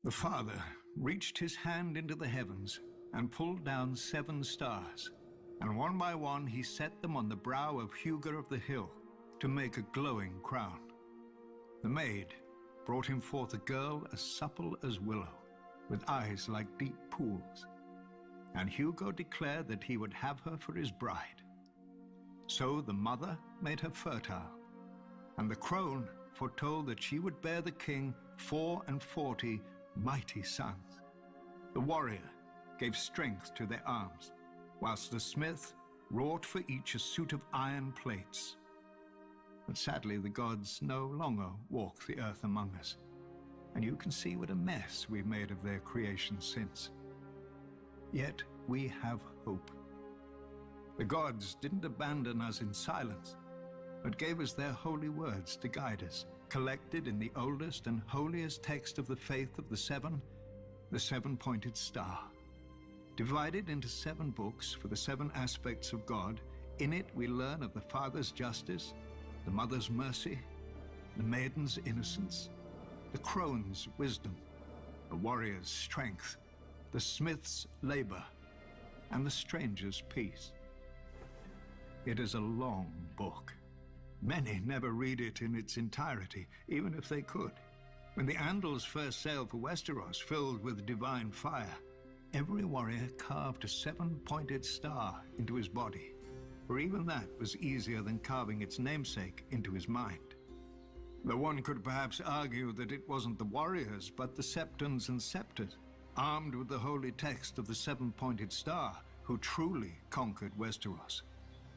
The Father reached his hand into the heavens and pulled down 7 stars, and one by one he set them on the brow of Hugo of the hill to make a glowing crown. The maid brought him forth a girl as supple as willow, with eyes like deep pools, and Hugo declared that he would have her for his bride. So the mother made her fertile, and the crone foretold that she would bear the king 44 mighty sons. The warrior gave strength to their arms, whilst the smith wrought for each a suit of iron plates. But sadly, the gods no longer walk the earth among us, and you can see what a mess we've made of their creation since. Yet we have hope. The gods didn't abandon us in silence, but gave us their holy words to guide us, collected in the oldest and holiest text of the faith of the seven-pointed star. Divided into 7 books for the 7 aspects of God, in it we learn of the Father's justice, the Mother's mercy, the maiden's innocence, the crone's wisdom, the warrior's strength, the smith's labor, and the stranger's peace. It is a long book. Many never read it in its entirety, even if they could. When the Andals first sailed for Westeros, filled with divine fire, every warrior carved a 7-pointed star into his body, for even that was easier than carving its namesake into his mind. Though one could perhaps argue that it wasn't the warriors, but the septons and septors, armed with the holy text of the 7-pointed star, who truly conquered Westeros.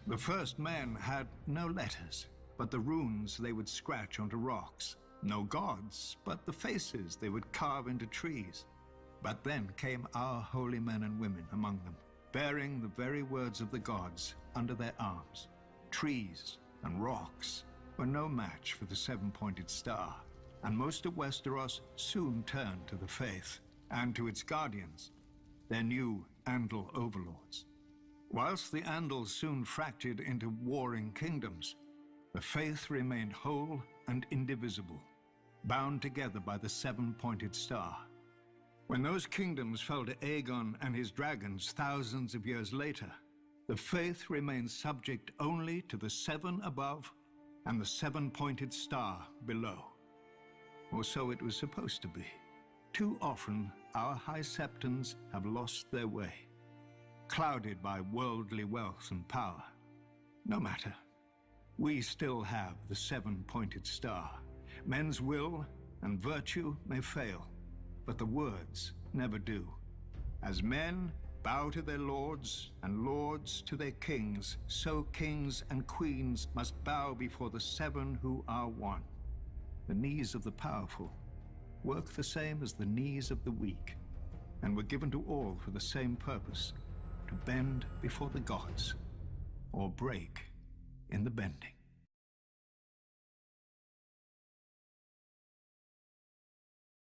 The first men had no letters, but the runes they would scratch onto rocks. No gods, but the faces they would carve into trees. But then came our holy men and women among them, bearing the very words of the gods under their arms. Trees and rocks were no match for the 7-pointed star, and most of Westeros soon turned to the faith and to its guardians, their new Andal overlords. Whilst the Andals soon fractured into warring kingdoms, the faith remained whole and indivisible, bound together by the 7-pointed star. When those kingdoms fell to Aegon and his dragons thousands of years later, the faith remained subject only to the 7 above and the 7-pointed star below. Or so it was supposed to be. Too often, our high septons have lost their way, clouded by worldly wealth and power. No matter. We still have the 7-pointed star. Men's will and virtue may fail, but the words never do. As men bow to their lords and lords to their kings, so kings and queens must bow before the 7 who are one. The knees of the powerful work the same as the knees of the weak, and were given to all for the same purpose, to bend before the gods, or break in the bending.